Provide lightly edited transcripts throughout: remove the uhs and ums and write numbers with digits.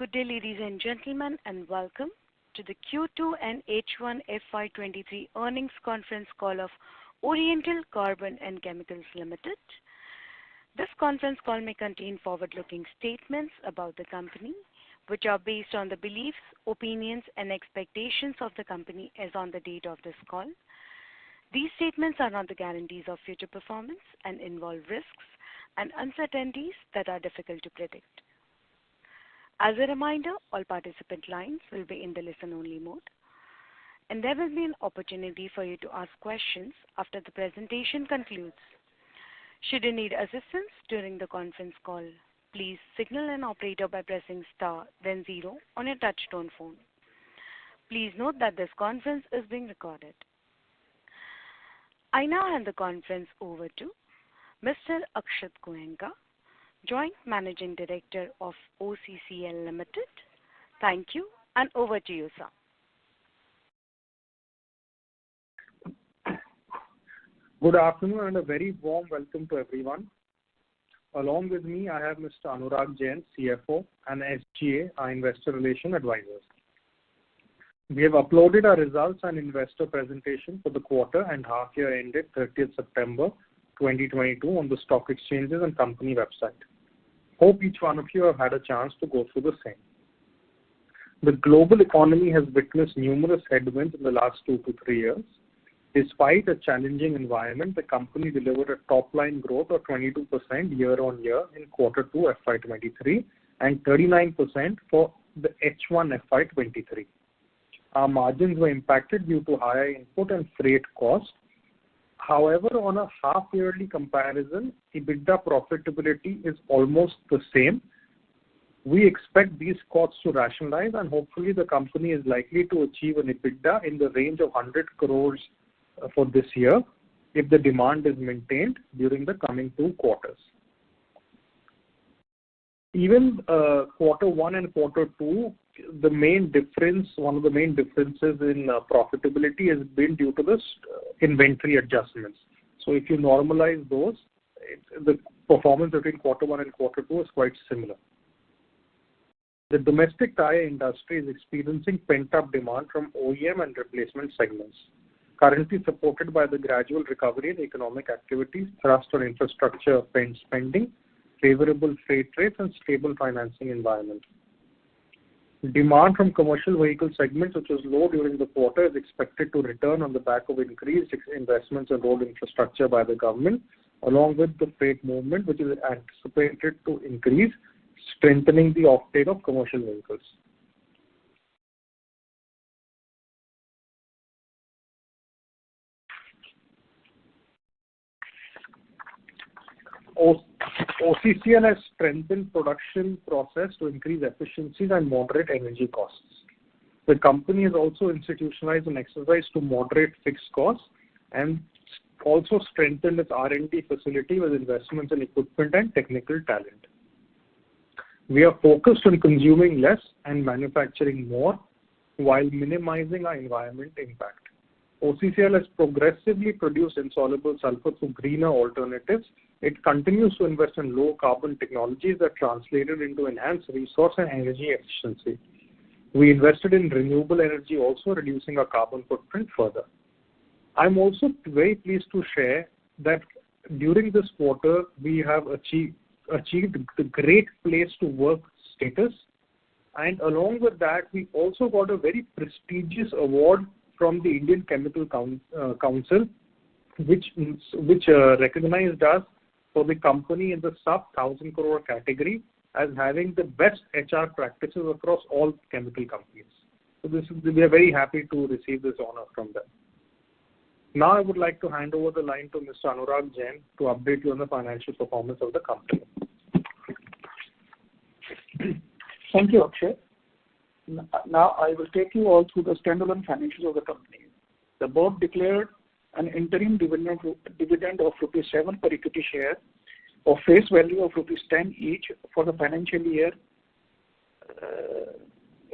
Good day, ladies and gentlemen, and welcome to the Q2 and H1 FY23 earnings conference call of Oriental Carbon and Chemicals Limited. This conference call may contain forward-looking statements about the company, which are based on the beliefs, opinions, and expectations of the company as on the date of this call. These statements are not the guarantees of future performance and involve risks and uncertainties that are difficult to predict. As a reminder, all participant lines will be in the listen-only mode, and there will be an opportunity for you to ask questions after the presentation concludes. Should you need assistance during the conference call, please signal an operator by pressing star then 0 on your touch-tone phone. Please note that this conference is being recorded. I now hand the conference over to Mr. Akshat Goenka, Joint Managing Director of OCCL Limited. Thank you, and over to you, sir. Good afternoon and a very warm welcome to everyone. Along with me, I have Mr. Anurag Jain, CFO, and SGA, our Investor Relation Advisors. We have uploaded our results and investor presentation for the quarter and half year ended 30th September 2022 on the stock exchanges and company website. Hope each one of you have had a chance to go through the same. The global economy has witnessed numerous headwinds in the last 2 to 3 years. Despite a challenging environment, the company delivered a top-line growth of 22% year-on-year in Q2 FY23 and 39% for the H1 FY23. Our margins were impacted due to higher input and freight costs. However, on a half-yearly comparison, EBITDA profitability is almost the same. We expect these costs to rationalize, and hopefully the company is likely to achieve an EBITDA in the range of 100 crores for this year if the demand is maintained during the coming 2 quarters. Even Q1 and Q2, one of the main differences in profitability has been due to this inventory adjustments. So if you normalize those, the performance between Q1 and Q2 is quite similar. The domestic tire industry is experiencing pent-up demand from OEM and replacement segments, currently supported by the gradual recovery in economic activities, thrust on infrastructure spending, favorable freight rates, and stable financing environment. Demand from commercial vehicle segments, which was low during the quarter, is expected to return on the back of increased investments in road infrastructure by the government, along with the freight movement, which is anticipated to increase, strengthening the offtake of commercial vehicles. OCCL has strengthened production process to increase efficiencies and moderate energy costs. The company has also institutionalized an exercise to moderate fixed costs and also strengthened its R&D facility with investments in equipment and technical talent. We are focused on consuming less and manufacturing more while minimizing our environment impact. OCCL has progressively produced insoluble sulfur through greener alternatives. It continues to invest in low carbon technologies that translated into enhanced resource and energy efficiency. We invested in renewable energy, also reducing our carbon footprint further. I'm also very pleased to share that during this quarter, we have achieved the Great Place to Work status, and along with that, we also got a very prestigious award from the Indian Chemical Council, which recognized us for the company in the sub-1,000 crore category as having the best HR practices across all chemical companies. So we are very happy to receive this honor from them. Now I would like to hand over the line to Mr. Anurag Jain to update you on the financial performance of the company. Thank you, Akshay. Now I will take you all through the standalone financials of the company. The board declared an interim dividend of rupees 7 per equity share of face value of rupees 10 each for the financial year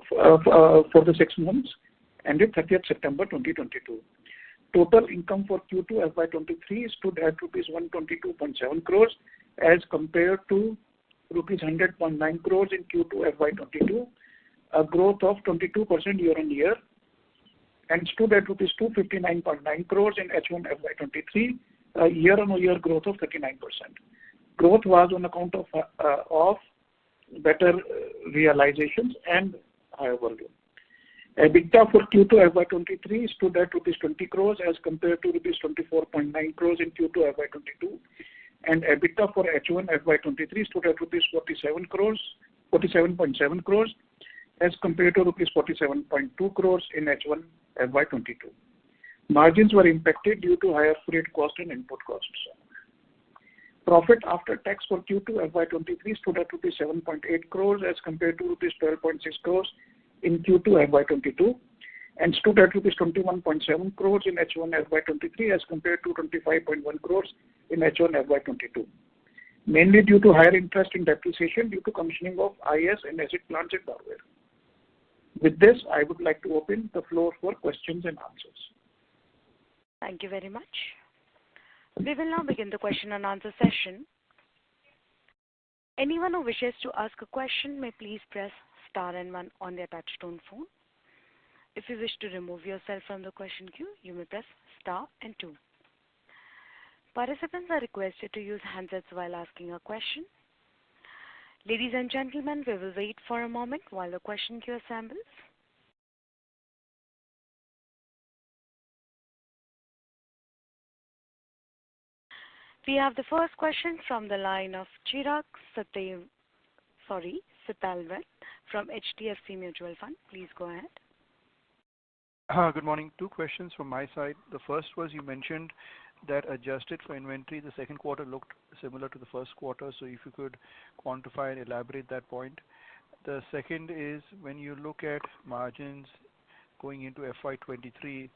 for the 6 months ended 30th September 2022. Total income for Q2 FY23 stood at rupees 122.7 crores as compared to rupees 100.9 crores in Q2 FY22 a growth of 22% year-on-year, and stood at rupees 259.9 crores in H1 FY23, a year-on-year growth of 39%. Growth was on account of better realizations and higher volume. EBITDA for Q2 FY23 stood at rupees 20 crores as compared to rupees 24.9 crores in Q2 FY22, and EBITDA for H1 FY23 stood at rupees 47.7 crores as compared to rupees 47.2 crores in H1 FY22. Margins were impacted due to higher freight cost and input costs. Profit after tax for Q2 FY23 stood at rupees 7.8 crores as compared to rupees 12.6 crores in Q2 FY22, and stood at rupees 21.7 crores in H1 FY23 as compared to 25.1 crores in H1 FY22, mainly due to higher interest in depreciation due to commissioning of IS and acid plants in Barmer. With this, I would like to open the floor for questions and answers. Thank you very much. We will now begin the question and answer session. Anyone who wishes to ask a question may please press star and one on their touchtone phone. If you wish to remove yourself from the question queue, you may press star and two. Participants are requested to use handsets while asking a question. Ladies and gentlemen, we will wait for a moment while the question queue assembles. We have the first question from the line of Chirag Sitalwet from HDFC Mutual Fund. Please go ahead. Good morning. Two questions from my side. The first was, you mentioned that adjusted for inventory, the second quarter looked similar to the first quarter. So if you could quantify and elaborate that point. The second is, when you look at margins going into FY23,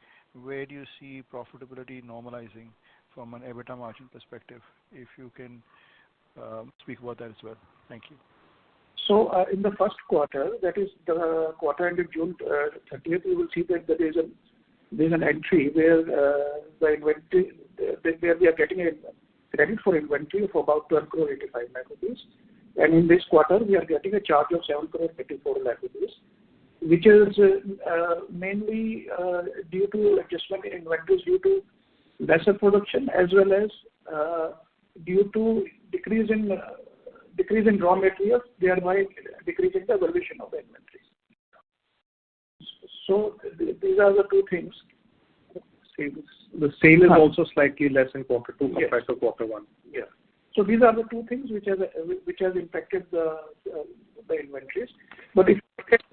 where do you see profitability normalizing from an EBITDA margin perspective? If you can speak about that as well. Thank you. So in the first quarter, that is the quarter ended June 30th, you will see that there is an entry where the inventory, where we are getting a credit for inventory of about 12 crore 85 lakh rupees, and in this quarter we are getting a charge of 7 crore 34 lakh rupees, which is mainly due to adjustment in inventories due to lesser production as well as due to decrease in raw materials, thereby decreasing the valuation of the inventories. So these are the two things. The sale is also slightly less in quarter two compared to quarter one. Yeah. So these are the two things which has impacted the inventories. But if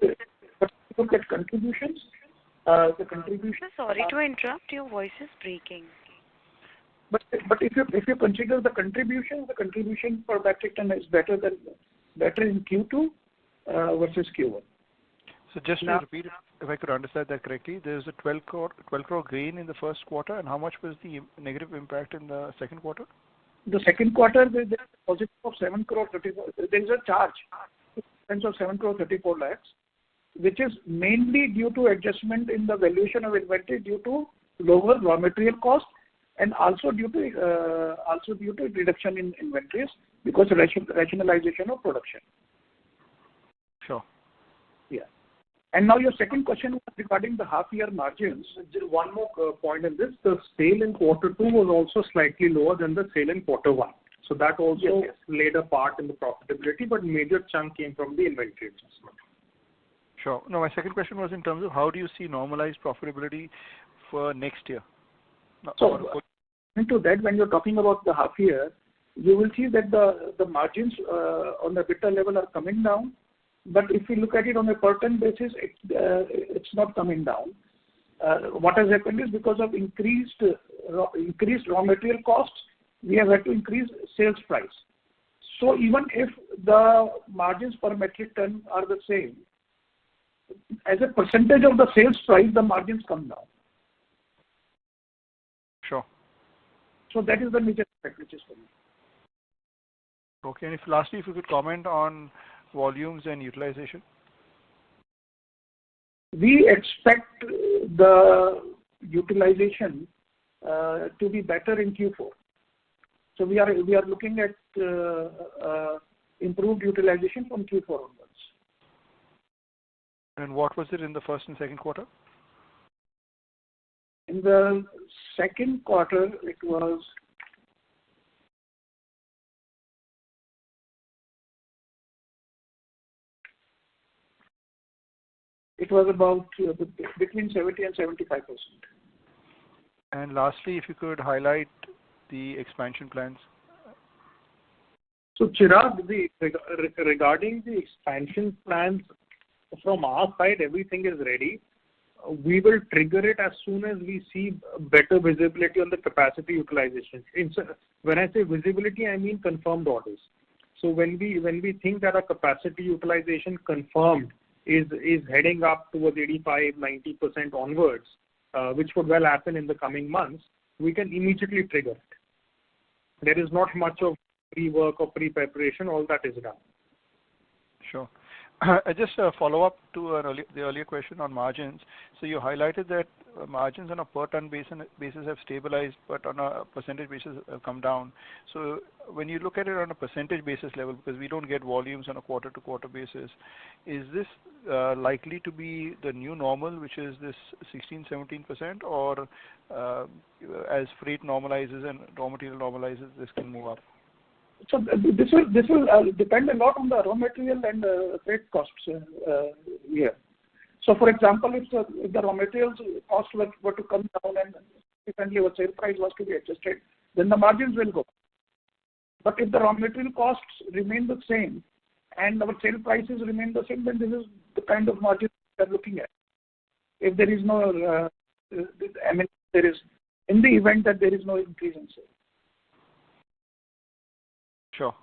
you look at contributions, the contribution. Sorry to interrupt. Your voice is breaking. But if you consider the contribution per metric ton is better in Q2 versus Q1. So just to repeat, if I could understand that correctly, there is a 12 crore gain in the first quarter, and how much was the negative impact in the second quarter? The second quarter, there is a positive of 7 crore 34. There is a charge of 7 crore 34 lakhs, which is mainly due to adjustment in the valuation of inventory due to lower raw material cost, and also due to reduction in inventories because of rationalization of production. Sure. Yeah. And now your second question was regarding the half-year margins. Just one more point in this. The sale in quarter two was also slightly lower than the sale in quarter one. So that also played a part in the profitability, but major chunk came from the inventory adjustment. Sure. No, my second question was in terms of how do you see normalized profitability for next year? So into that, when you're talking about the half year, you will see that the margins on the EBITDA level are coming down. But if you look at it on a per ton basis, it's not coming down. What has happened is because of increased raw material costs, we have had to increase sales price. So even if the margins per metric ton are the same, as a percentage of the sales price, the margins come down. Sure. So that is the major effect which is coming. Okay. And lastly, if you could comment on volumes and utilization. We expect the utilization to be better in Q4. So we are looking at improved utilization from Q4 onwards. And what was it in the first and second quarter? In the second quarter, it was about between 70 and 75%. And lastly, if you could highlight the expansion plans. So Chirag, regarding the expansion plans from our side, everything is ready. We will trigger it as soon as we see better visibility on the capacity utilization. When I say visibility, I mean confirmed orders. So when we think that our capacity utilization confirmed is heading up towards 85-90% onwards, which would well happen in the coming months, we can immediately trigger it. There is not much of pre-work or pre-preparation. All that is done. Sure. Just a follow-up to the earlier question on margins. So you highlighted that margins on a per ton basis have stabilized, but on a percentage basis have come down. So when you look at it on a percentage basis level, because we don't get volumes on a quarter-to-quarter basis, is this likely to be the new normal, which is this 16-17%, or as freight normalizes and raw material normalizes, this can move up? So this will depend a lot on the raw material and freight costs here. So for example, if the raw materials cost were to come down and differently our sale price was to be adjusted, then the margins will go. But if the raw material costs remain the same and our sale prices remain the same, then this is the kind of margin we are looking at. If there is no, there is, in the event that there is no increase in sale. Sure.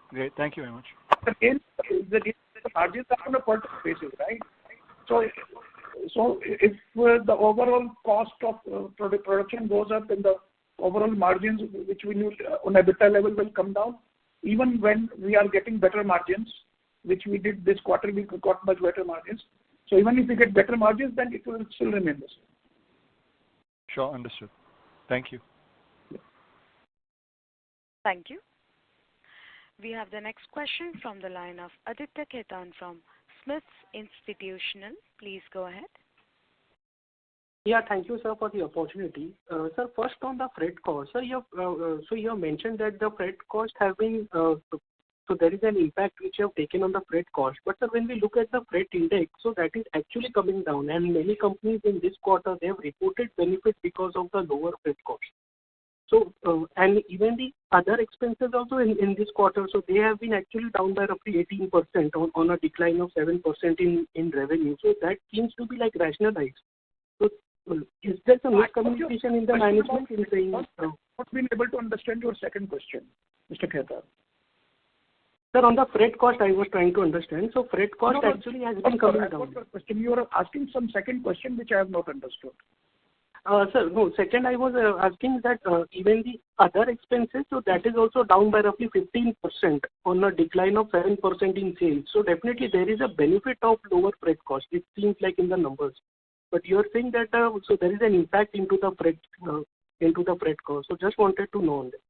Great. Thank you very much. Again, the margins are on a per basis, right? So if the overall cost of production goes up, then the overall margins which we need on EBITDA level will come down. Even when we are getting better margins, which we did this quarter, we got much better margins. So even if we get better margins, then it will still remain the same. Sure. Understood. Thank you. Thank you. We have the next question from the line of Aditya Khetan from Smith's Institutional. Please go ahead. Yeah, thank you, sir, for the opportunity. Sir, first on the freight cost. Sir, you have mentioned that the freight cost have been, so there is an impact which you have taken on the freight cost. But sir, when we look at the freight index, so that is actually coming down, and many companies in this quarter, they have reported benefit because of the lower freight cost. So, and even the other expenses also in this quarter, so they have been actually down by roughly 18% on a decline of 7% in revenue. So that seems to be like rationalized. So is there some miscommunication in the management in saying? Not been able to understand your second question, Mr. Khetan. Sir, on the freight cost, I was trying to understand. So freight cost actually has been coming down. You are asking some second question which I have not understood. Sir, no. Second, I was asking that even the other expenses, so that is also down by roughly 15% on a decline of 7% in sales. So definitely there is a benefit of lower freight cost. It seems like in the numbers. But you are saying that so there is an impact into the freight cost. So just wanted to know on that.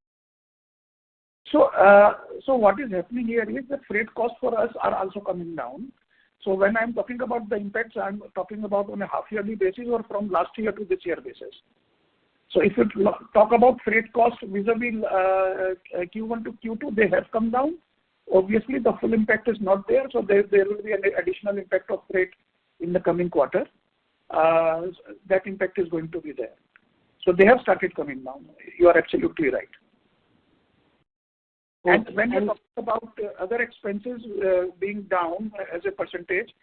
So what is happening here is that freight costs for us are also coming down. So when I'm talking about the impacts, I'm talking about on a half-yearly basis or from last year to this year basis. So if you talk about freight costs vis-a-vis Q1 to Q2, they have come down. Obviously, the full impact is not there, so there will be an additional impact of freight in the coming quarter. That impact is going to be there. So they have started coming down. You are absolutely right. And when you talk about other expenses being down as a percentage,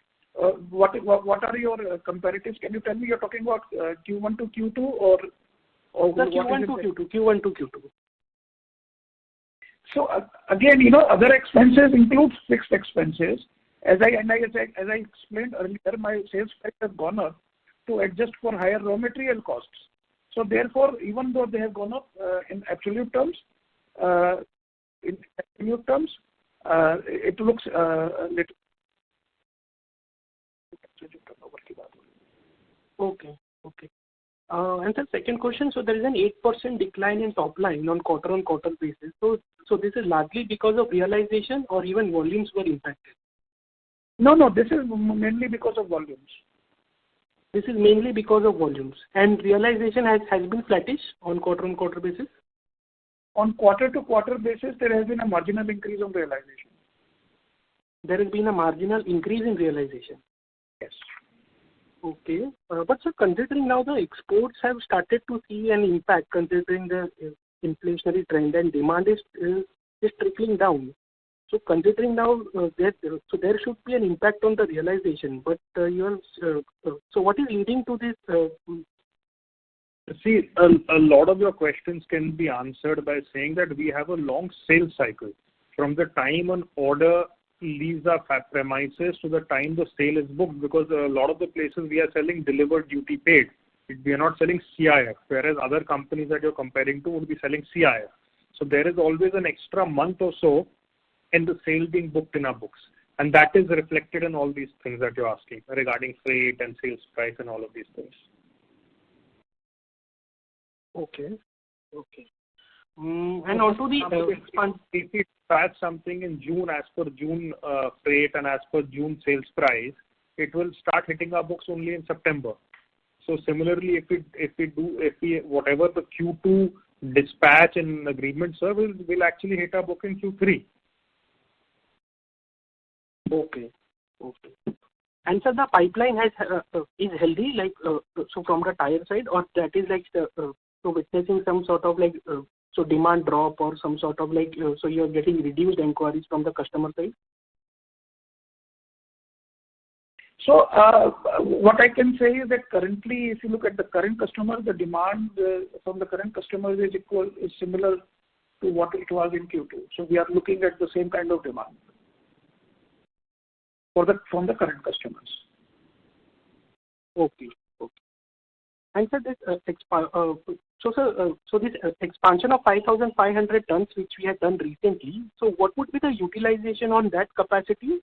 what are your comparatives? Can you tell me you're talking about Q1 to Q2 or Q1 to Q2? Q1 to Q2. So again, other expenses include fixed expenses. As I explained earlier, my sales price have gone up to adjust for higher raw material costs. So therefore, even though they have gone up in absolute terms, it looks little. Okay. And the second question, so there is an 8% decline in top line on quarter-on-quarter basis. So this is largely because of realization or even volumes were impacted? No, this is mainly because of volumes. This is mainly because of volumes. And realization has been flattish on quarter-on-quarter basis? On quarter-to-quarter basis, there has been a marginal increase on realization. There has been a marginal increase in realization. Yes. Okay. But sir, considering now the exports have started to see an impact, considering the inflationary trend and demand is trickling down. So considering now there should be an impact on the realization. But so what is leading to this? See, a lot of your questions can be answered by saying that we have a long sales cycle from the time an order leaves our premises to the time the sale is booked, because a lot of the places we are selling delivered duty paid. We are not selling CIF, whereas other companies that you're comparing to would be selling CIF. So there is always an extra month or so in the sale being booked in our books. And that is reflected in all these things that you're asking regarding freight and sales price and all of these things. Okay. And also if we start something in June as per June freight and as per June sales price, it will start hitting our books only in September. So similarly, if we whatever the Q2 dispatch and agreement will actually hit our book in Q3. Okay. And sir, the pipeline is healthy, like so from the tire side, or that is like so witnessing some sort of like so demand drop or some sort of like so you're getting reduced inquiries from the customer side? So what I can say is that currently, if you look at the current customers, the demand from the current customers is similar to what it was in Q2. So we are looking at the same kind of demand from the current customers. Okay. And sir, this this expansion of 5,500 tons which we have done recently. So what would be the utilization on that capacity?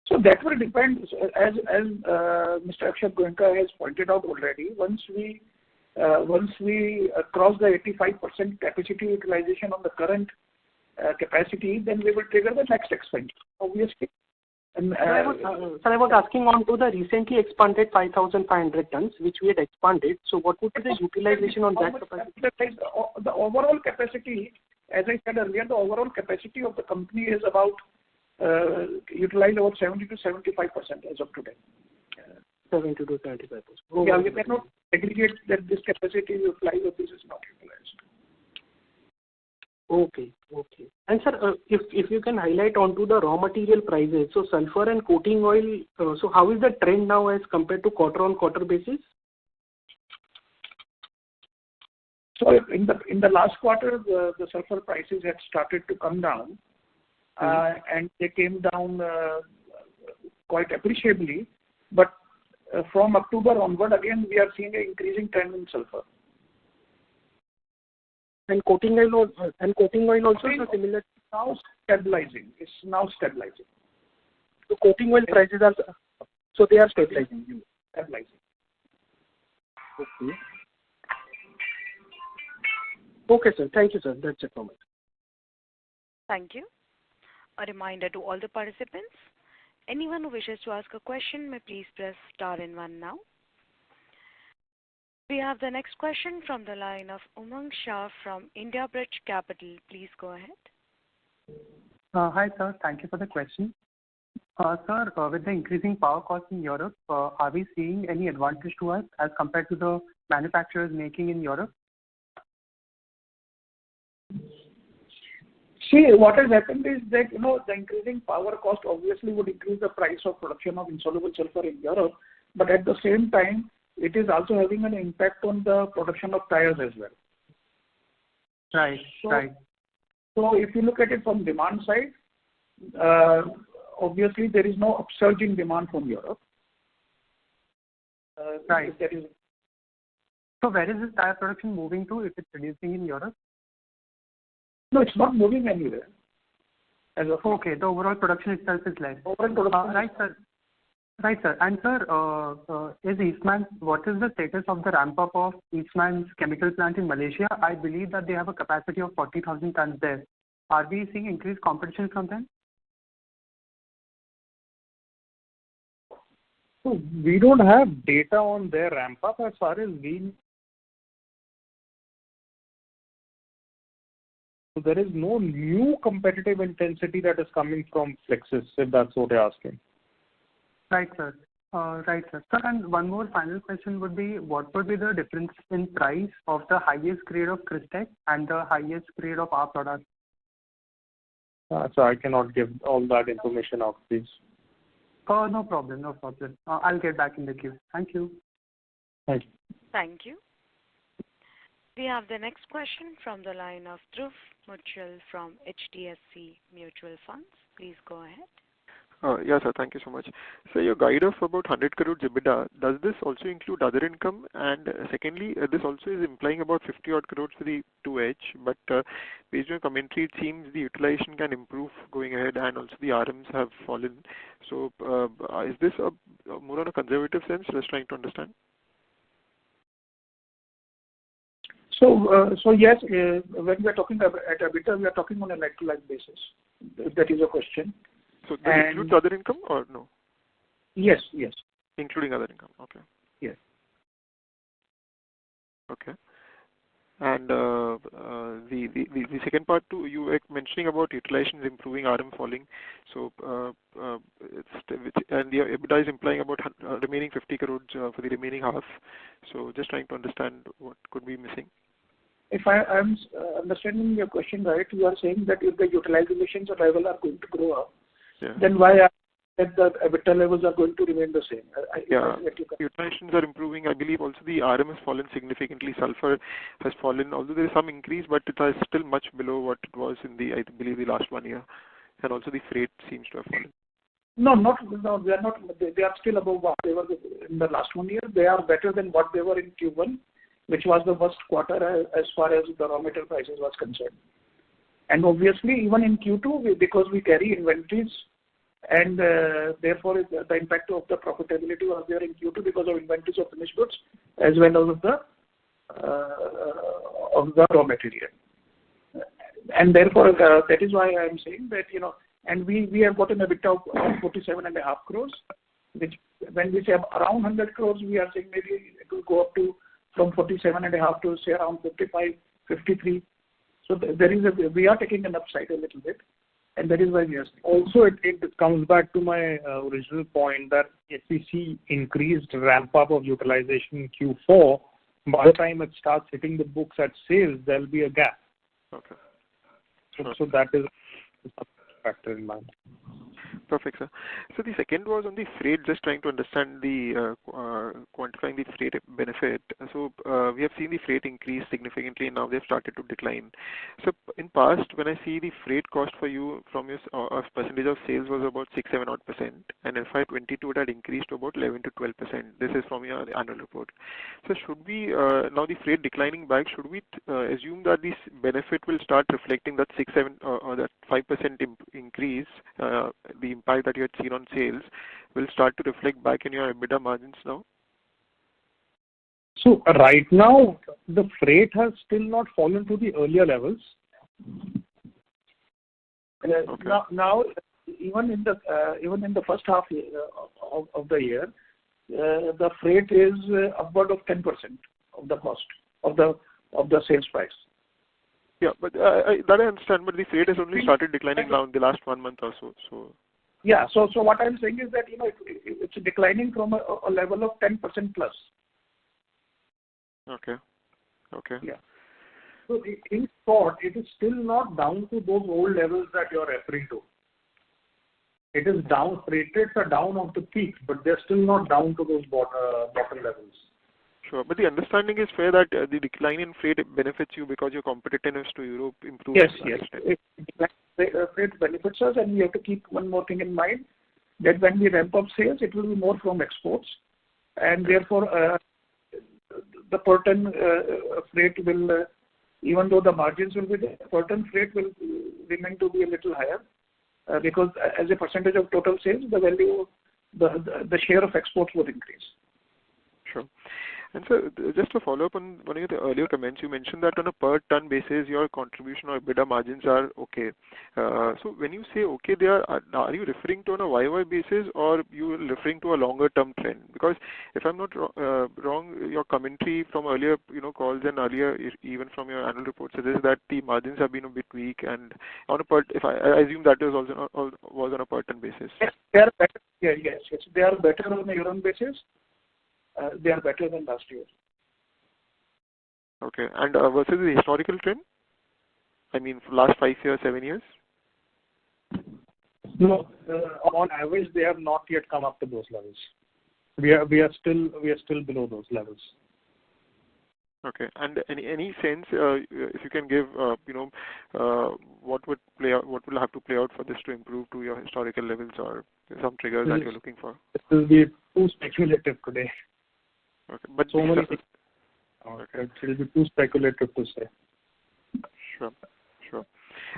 So that will depend, as Mr. Akshat Goenka has pointed out already. Once we cross the 85% capacity utilization on the current capacity, then we will trigger the next expansion, obviously. And, I was asking on to the recently expanded 5,500 tons, which we had expanded. So what would be the utilization on that capacity? The overall capacity, as I said earlier, the overall capacity of the company is about utilized about 70 to 75% as of today. 70 to 75%. Yeah, we cannot aggregate that this capacity is utilized or this is not utilized. Okay. And sir, if you can highlight onto the raw material prices, so sulfur and coating oil, so how is the trend now as compared to quarter-on-quarter basis? So in the last quarter, the sulfur prices had started to come down, and they came down quite appreciably. But from October onward, again, we are seeing an increasing trend in sulfur. And coating oil also is similar. Now stabilizing. It's now stabilizing. So coating oil prices are they are stabilizing. Stabilizing. Okay. Okay, sir. Thank you, sir. That's it from me. Thank you. A reminder to all the participants, anyone who wishes to ask a question may please press star and 1 now. We have the next question from the line of Umang Shah from India Bridge Capital. Please go ahead. Hi, sir. Thank you for the question. Sir, with the increasing power costs in Europe, are we seeing any advantage to us as compared to the manufacturers making in Europe? See, what has happened is that, the increasing power cost obviously would increase the price of production of insoluble sulfur in Europe, but at the same time, it is also having an impact on the production of tires as well. Right. So if you look at it from demand side, obviously there is no upsurge in demand from Europe. Right. So where is this tire production moving to if it's reducing in Europe? No, it's not moving anywhere. Okay, the overall production itself is less. Overall production. Right, sir. And sir, what is the status of the ramp-up of Eastman's chemical plant in Malaysia? I believe that they have a capacity of 40,000 tons there. Are we seeing increased competition from them? So we don't have data on their ramp up as far as we. So there is no new competitive intensity that is coming from Flexis, if that's what you're asking. Right, sir. Right, sir. Sir, and one more final question would be, what would be the difference in price of the highest grade of Crystec and the highest grade of our product? So I cannot give all that information out, please. No problem, no problem. I'll get back in the queue. Thank you. Thank you. Thank you. We have the next question from the line of Dhruv Muchal from HDFC Mutual Funds. Please go ahead. Yes, sir. Thank you so much. So your guide of about 100 crore EBITDA, does this also include other income? And secondly, this also is implying about 50 odd crores for the 2H, but based on commentary, it seems the utilization can improve going ahead, and also the RMs have fallen. So is this more on a conservative sense? Just trying to understand. So yes, when we are talking about at EBITDA, we are talking on a like-to-like basis. If that is your question. So that includes other income or no? Yes, yes. Including other income, okay. Yes. Okay. And the second part too, you were mentioning about utilization is improving, RM falling. So and the EBITDA is implying about remaining 50 crores for the remaining half. So just trying to understand what could be missing. If I am understanding your question right, you are saying that if the utilizations level are going to grow up, then why that the EBITDA levels are going to remain the same? Utilizations are improving. I believe also the RM has fallen significantly. Sulfur has fallen, although there is some increase, but it is still much below what it was in I believe, the last 1 year. And also the freight seems to have fallen. No, they are not. They are still above what they were in the last 1 year. They are better than what they were in Q1, which was the worst quarter as far as the raw material prices was concerned. And obviously, even in Q2, because we carry inventories, and therefore the impact of the profitability was there in Q2 because of inventories of finished goods as well as of the raw material. And therefore, that is why I am saying that, and we have got an EBITDA of 47.5 crores, which when we say around 100 crores, we are saying maybe it will go up to from 47.5 to say around 55, 53. So we are taking an upside a little bit, and that is why we are saying. Also, it comes back to my original point that if we see increased ramp up of utilization in Q4, by the time it starts hitting the books at sales, there will be a gap. Okay. So that is a factor in mind. Perfect, sir. So the second was on the freight, just trying to understand the quantifying the freight benefit. So we have seen the freight increase significantly, and now they've started to decline. So in past, when I see the freight cost for you from your percentage of sales was about 6-7 odd %, and FY22 it had increased to about 11 to 12%. This is from your annual report. So should we now the freight declining back? Should we assume that this benefit will start reflecting that 6-7 or that 5% increase? The impact that you had seen on sales will start to reflect back in your EBITDA margins now? So right now, the freight has still not fallen to the earlier levels. Okay. Now, even in the first half of the year, the freight is upward of 10% of the cost of the sales price. Yeah, but that I understand. But the freight has only started declining now in the last 1 month or so. So. Yeah. So what I'm saying is that it's declining from a level of 10% plus. Okay. Yeah. So in short, it is still not down to those old levels that you're referring to. It is down. Freight rates are down off the peak, but they're still not down to those bottom levels. Sure, but the understanding is fair that the decline in freight benefits you because your competitiveness to Europe improves. Yes. Freight benefits us, and we have to keep one more thing in mind, that when we ramp up sales, it will be more from exports, and therefore the per ton freight will, even though the margins will be there, per ton freight will remain to be a little higher because as a percentage of total sales, the value, the share of exports would increase. Sure. And so just to follow up on one of the earlier comments, you mentioned that on a per ton basis, your contribution or EBITDA margins are okay. So when you say okay, are you referring to on a YY basis or you are referring to a longer term trend? Because if I'm not wrong, your commentary from earlier calls and earlier even from your annual report suggests that the margins have been a bit weak, and on a if I assume that was also was on a per ton basis. Yes, they are better. Yeah, yes, they are better on a year-on basis. They are better than last year. Okay. And versus the historical trend? I mean, for last 5 years, 7 years? No, on average, they have not yet come up to those levels. We are still below those levels. Okay. And any sense, if you can give, what will have to play out for this to improve to your historical levels, or some triggers that you're looking for? It will be too speculative today. Okay. But so many things. Okay. It will be too speculative to say. Sure.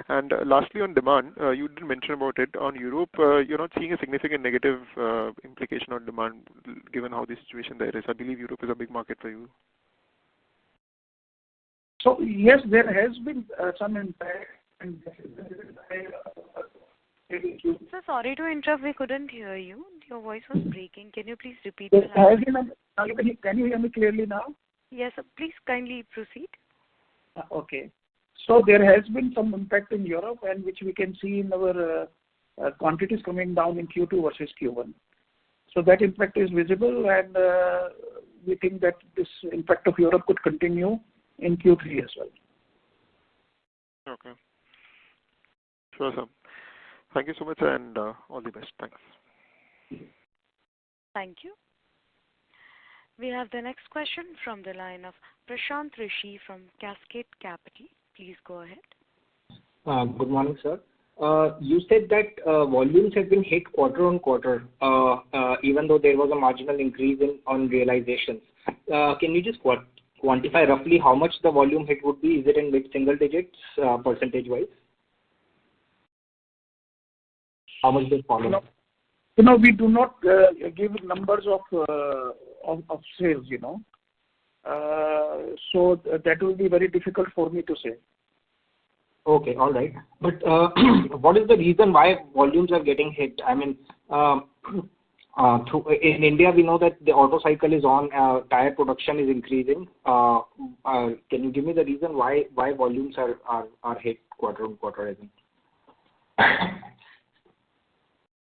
And lastly, on demand, you did mention about it. On Europe, you're not seeing a significant negative implication on demand, given how the situation there is. I believe Europe is a big market for you. So yes, there has been some impact. So sorry to interrupt, we couldn't hear you. Your voice was breaking. Can you please repeat There the has last? can you hear me clearly now? Yes, sir. Please kindly proceed. Okay. So there has been some impact in Europe, and which we can see in our quantities coming down in Q2 versus Q1. So that impact is visible, and we think that this impact of Europe could continue in Q3 as well. Okay. Sure, sir. Thank you so much, and all the best. Thanks. Thank you. We have the next question from the line of Prashant Rishi from Cascade Capital. Please go ahead. Good morning, sir. You said that volumes have been hit quarter on quarter, even though there was a marginal increase on realizations. Can you just quantify roughly how much the volume hit would be? Is it in mid-single digits, percentage-wise? How much did follow? We do not give numbers of sales, so that will be very difficult for me to say. Okay, all right. But what is the reason why volumes are getting hit? I mean, in India, we know that the auto cycle is on, tire production is increasing. Can you give me the reason why volumes are hit quarter on quarter, I think?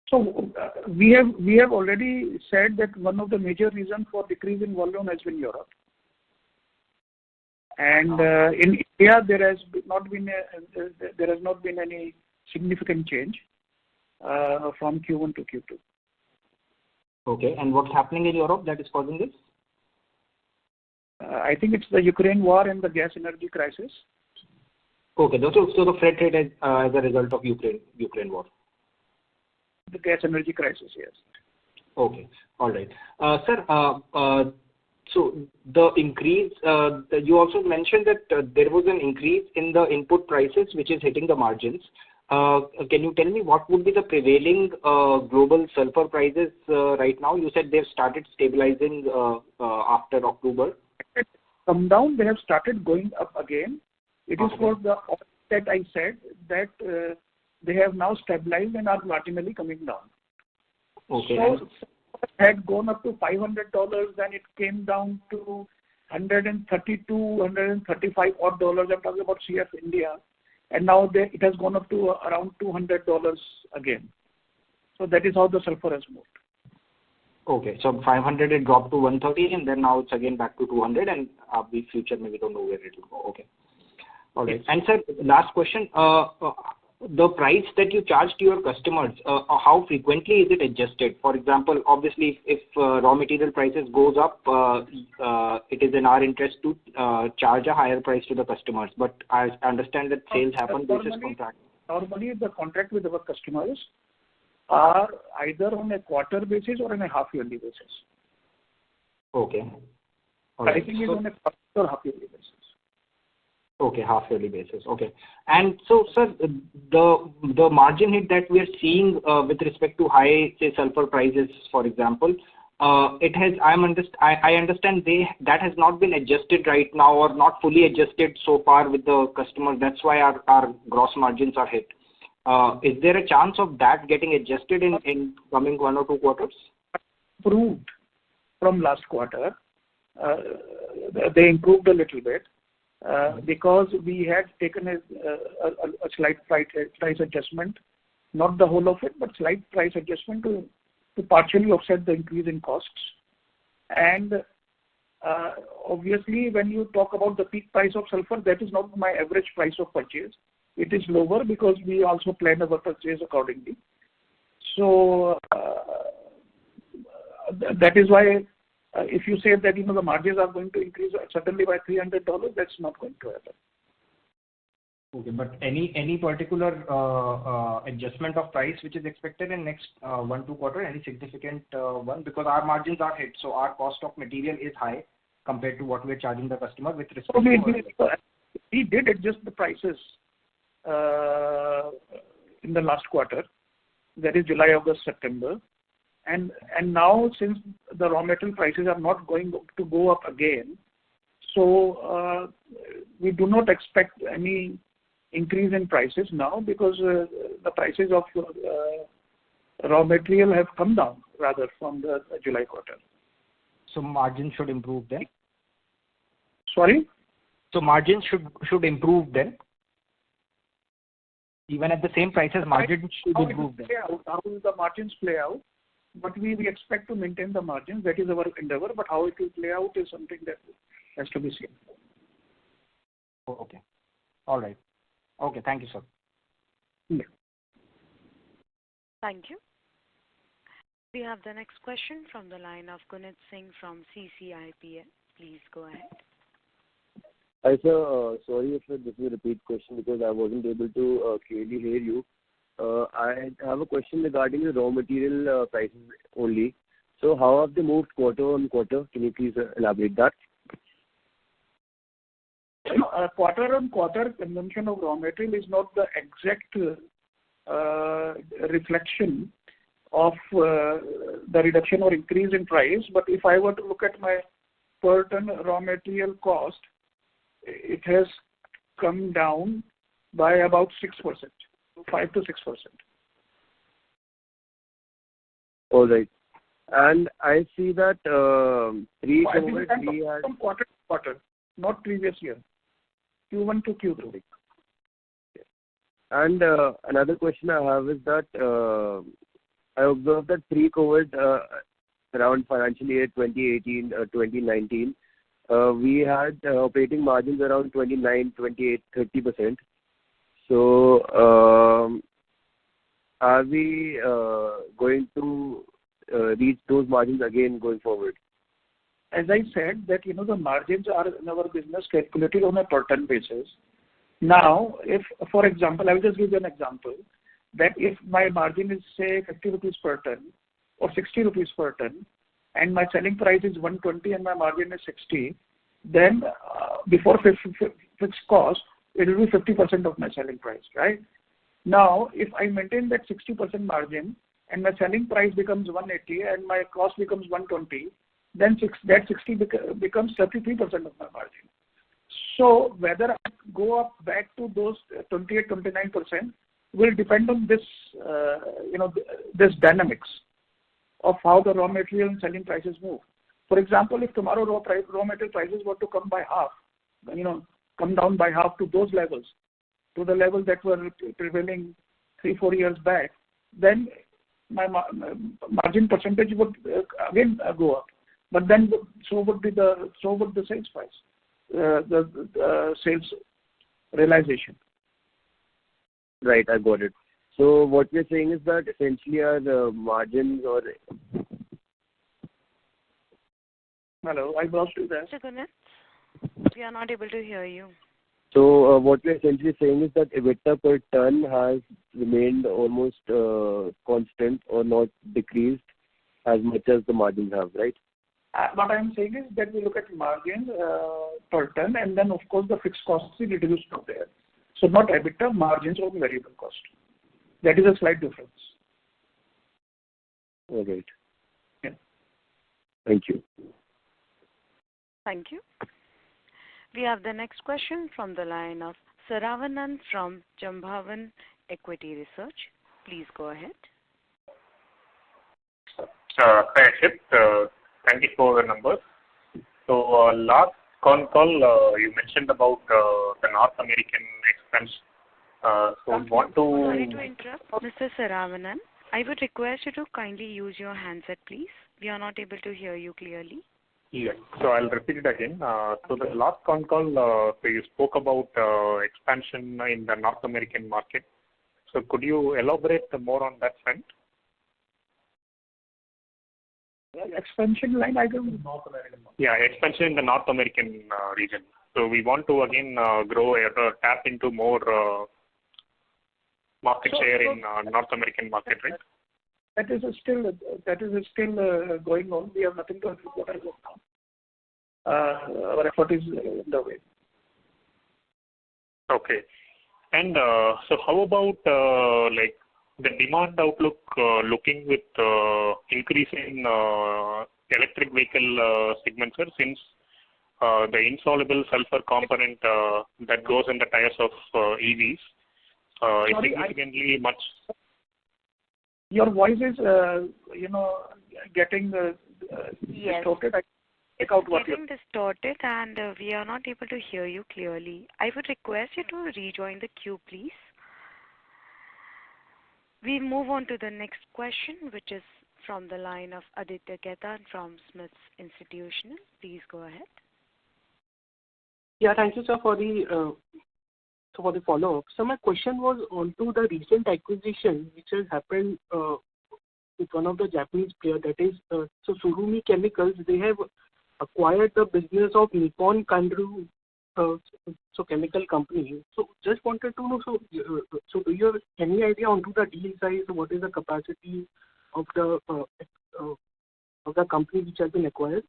So we have already said that one of the major reasons for decrease in volume has been Europe. And in India, there has not been any significant change from Q1 to Q2. Okay, and what's happening in Europe that is causing this? I think it's the Ukraine war and the gas energy crisis. Okay, so the freight rate is as a result of Ukraine war. The gas energy crisis, yes. Okay, all right. Sir, so the increase, you also mentioned that there was an increase in the input prices, which is hitting the margins. Can you tell me what would be the prevailing global sulfur prices right now? You said they've started stabilizing after October. Come down, they have started going up again. It is for the that I said that they have now stabilized and are marginally coming down. Okay. So it had gone up to $500, then it came down to $132, $135 odd dollars. I'm talking about CF India, and now it has gone up to around $200 again. So that is how the sulfur has moved. Okay, so 500 it dropped to 130, and then now it's again back to 200, and the future maybe don't know where it will go. Okay. All right. And sir, last question. The price that you charge to your customers, how frequently is it adjusted? For example, obviously, if raw material prices goes up, it is in our interest to charge a higher price to the customers. But I understand that sales happen basis contract. Normally, the contract with our customers are either on a quarter basis or on a half-yearly basis. Okay. All right. Pricing is on a quarter or half-yearly basis. Okay, half-yearly basis. Okay. And so, sir, the margin hit that we are seeing with respect to high, say, sulfur prices, for example, I understand that has not been adjusted right now or not fully adjusted so far with the customers. That's why our gross margins are hit. Is there a chance of that getting adjusted in coming 1 or 2 quarters? Improved from last quarter. They improved a little bit because we had taken a slight price adjustment, not the whole of it, but slight price adjustment to partially offset the increase in costs. And obviously, when you talk about the peak price of sulfur, that is not my average price of purchase. It is lower because we also plan our purchase accordingly. So that is why if you say that the margins are going to increase suddenly by $300, that's not going to happen. Okay, but any particular adjustment of price which is expected in next 1-2 quarter, any significant one? Because our margins are hit, so our cost of material is high compared to what we are charging the customer with respect to. We did adjust the prices in the last quarter, that is July, August, September, and now since the raw material prices are not going to go up again, so we do not expect any increase in prices now because the prices of raw material have come down rather from the July quarter. So margins should improve then? Sorry? So margins should improve then? Even at the same prices, margins should improve then? How will the margins play out? But we expect to maintain the margins. That is our endeavor. But how it will play out is something that has to be seen. Okay. All right. Okay. Thank you, sir. Yeah. Thank you. We have the next question from the line of Gunit Singh from CCIPL. Please go ahead. Hi, sir. Sorry if this is a repeat question because I wasn't able to clearly hear you. I have a question regarding the raw material prices only. So how have they moved quarter on quarter? Can you please elaborate that? Quarter on quarter consumption of raw material is not the exact reflection of the reduction or increase in price. But if I were to look at my per ton raw material cost, it has come down by about 6%, 5 to 6%. All right. And I see that pre-COVID we had... From quarter to quarter, not previous year. Q1 to Q3. And another question I have is that I observed that pre-COVID, around financial year 2018, 2019, we had operating margins around 29, 28, 30%. So are we going to reach those margins again going forward? As I said, that the margins are in our business calculated on a per ton basis. Now, if, for example, I will just give you an example, that if my margin is say 50 rupees per ton or 60 rupees per ton, and my selling price is 120 and my margin is 60, then before fixed cost, it will be 50% of my selling price, right? Now, if I maintain that 60% margin and my selling price becomes 180 and my cost becomes 120, then that 60 becomes 33% of my margin. So whether I go up back to those 28, 29% will depend on this, this dynamics of how the raw material and selling prices move. For example, if tomorrow raw material prices were to come by half, come down by half to those levels, to the levels that were prevailing 3-4 years back, then my margin percentage would again go up. But then so would the sales price, the sales realization. Right, I got it. So what we're saying is that essentially our margins or... Hello, I lost you there. Mr. Gunit, we are not able to hear you. So what we're essentially saying is that EBITDA per ton has remained almost constant or not decreased as much as the margins have, right? What I'm saying is that we look at margin per ton, and then of course the fixed costs is reduced from there. So not EBITDA, margins or variable cost. That is a slight difference. All right. Yeah. Thank you. Thank you. We have the next question from the line of Saravanan from Jambhavan Equity Research. Please go ahead. Hi, Akshit. Thank you for the numbers. So last Concall, you mentioned about the North American expense. Sorry to interrupt, Mr. Saravanan. I would request you to kindly use your handset, please. We are not able to hear you clearly. Yes. So I'll repeat it again. So the last Concall, so you spoke about expansion in the North American market. So could you elaborate more on that front? Expansion line, I don't know. North American market. Yeah, expansion in the North American region. So we want to again grow or tap into more market share in North American market, right? That is still going on. We have nothing to report as of now. Our effort is in the way. Okay. And so how about like the demand outlook looking with increasing electric vehicle segments, sir, since the insoluble sulfur component that goes in the tires of EVs is significantly much. Your voice is, getting distorted. It's getting distorted and we are not able to hear you clearly. I would request you to rejoin the queue, please. We move on to the next question, which is from the line of Aditya Khetan from Smith's Institutional. Please go ahead. Yeah, thank you, sir, for the follow-up. So my question was onto the recent acquisition which has happened with one of the Japanese player, that is, so Surumi Chemicals. They have acquired the business of Nippon Kanru, so chemical company. So just wanted to know, so do you have any idea onto the deal size? What is the capacity of the company which has been acquired?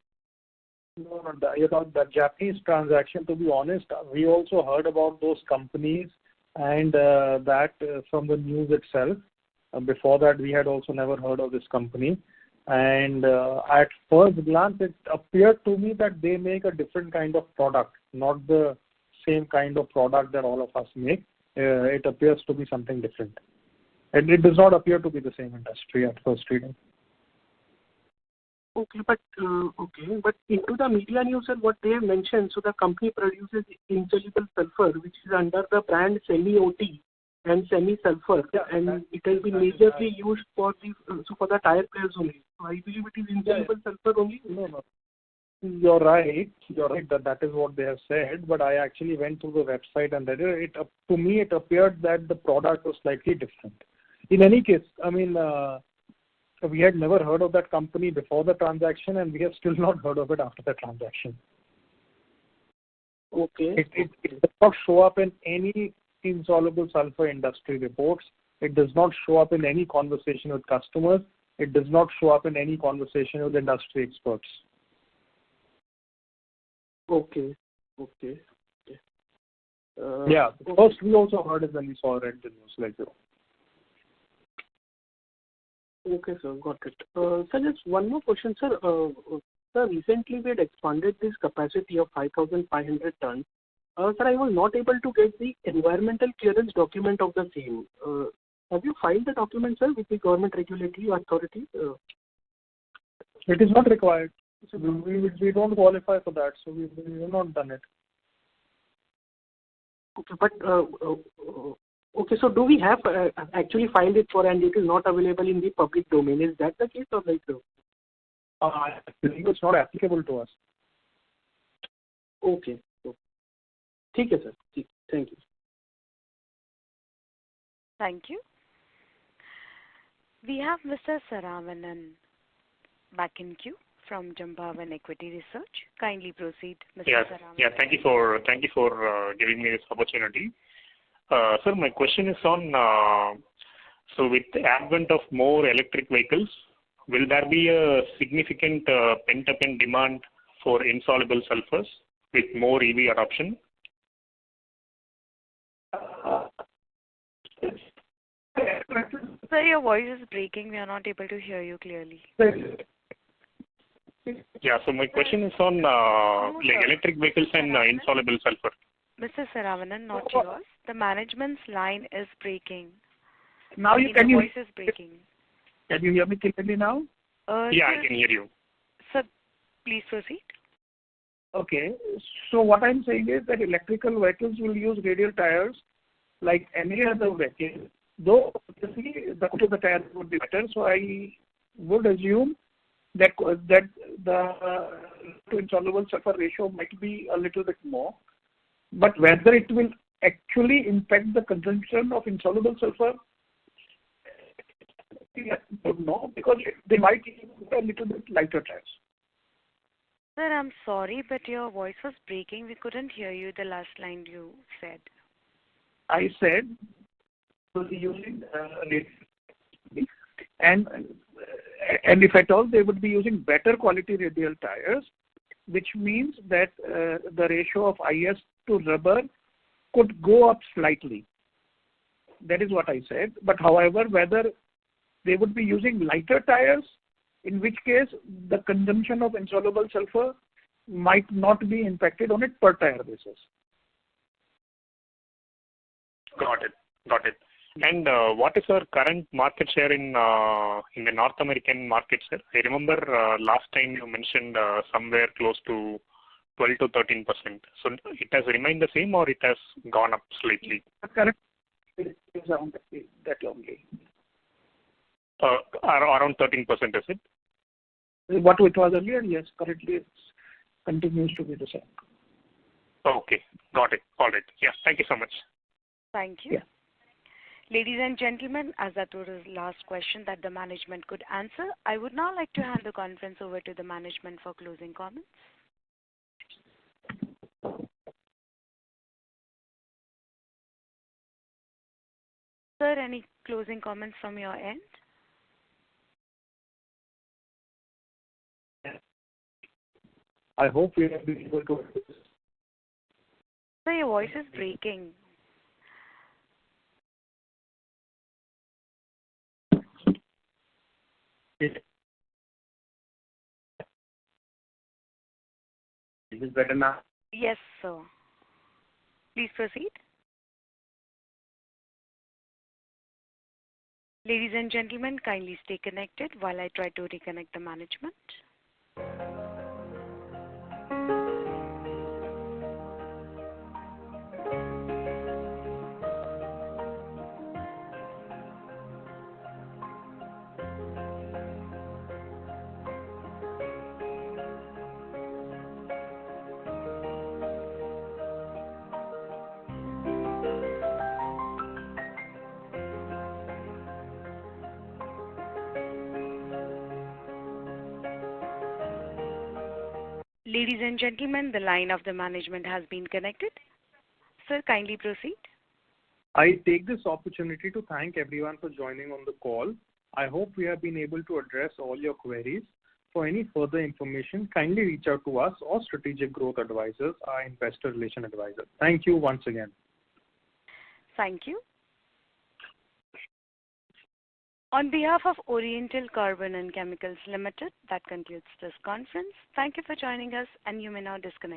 No, the Japanese transaction, to be honest, we also heard about those companies and that from the news itself. Before that, we had also never heard of this company. And at first glance, it appeared to me that they make a different kind of product, not the same kind of product that all of us make. It appears to be something different. And it does not appear to be the same industry at first reading. Okay, but into the media news, sir, what they have mentioned, so the company produces insoluble sulfur, which is under the brand Semi-OT and Semi-Sulfur, and it has been majorly used for the tire players only. So I believe it is insoluble sulfur only. No. You're right. That is what they have said. But I actually went to the website and to me it appeared that the product was slightly different. In any case, I mean, we had never heard of that company before the transaction, and we have still not heard of it after the transaction. Okay. It does not show up in any insoluble sulfur industry reports. It does not show up in any conversation with customers. It does not show up in any conversation with industry experts. Okay. First we also heard it when we read the news like that. Okay, sir, got it. Sir, just one more question, sir. Sir, recently we had expanded this capacity of 5,500 tons. Sir, I was not able to get the environmental clearance document of the same. Have you filed the document, sir, with the government regulatory authority? It is not required. So we don't qualify for that, so we have not done it. Okay, but okay, so do we have actually filed it for and it is not available in the public domain? Is that the case or like? I think it's not applicable to us. Okay. ठीक है sir. Thank you. Thank you. We have Mr. Saravanan back in queue from Jambhavan Equity Research. Kindly proceed, Mr. Saravanan. Yeah. Thank you for giving me this opportunity. Sir, my question is on so with the advent of more electric vehicles, will there be a significant pent-up in demand for insoluble sulfurs with more EV adoption? Sir, your voice is breaking. We are not able to hear you clearly. Yeah. So my question is on like electric vehicles and insoluble sulfur. Mr. Saravanan, not yours. The management's line is breaking. Now Your voice is breaking. Can you hear me clearly now? Yeah, I can hear you. Sir, please proceed. Okay. So what I'm saying is that electrical vehicles will use radial tires like any other vehicle, though obviously the quality of the tires would be better. So I would assume that the insoluble sulfur ratio might be a little bit more. But whether it will actually impact the consumption of insoluble sulfur, I don't know, because they might use a little bit lighter tires. Sir, I'm sorry, but your voice was breaking. We couldn't hear you the last line you said. I said will be using and if at all they would be using better quality radial tires, which means that the ratio of IS to rubber could go up slightly. That is what I said. But however, whether they would be using lighter tires, in which case the consumption of insoluble sulfur might not be impacted on a per tire basis. Got it. And what is our current market share in the North American market, sir? I remember last time you mentioned somewhere close to 12 to 13%. So it has remained the same, or it has gone up slightly? Correct. It is around that only. Around 13%, is it? What it was earlier, yes. Currently, it continues to be the same. Okay, got it. All right. Yeah, thank you so much. Thank you. Yeah. Ladies and gentlemen, as that was the last question that the management could answer, I would now like to hand the conference over to the management for closing comments. Sir, any closing comments from your end? I hope we have been able to. Sir, your voice is breaking. Is it better now? Yes, sir. Please proceed. Ladies and gentlemen, kindly stay connected while I try to reconnect the management. Ladies and gentlemen, the line of the management has been connected. Sir, kindly proceed. I take this opportunity to thank everyone for joining on the call. I hope we have been able to address all your queries. For any further information, kindly reach out to us or Strategic Growth Advisors, our investor relation advisor. Thank you once again. Thank you. On behalf of Oriental Carbon and Chemicals Limited, that concludes this conference. Thank you for joining us, and you may now disconnect.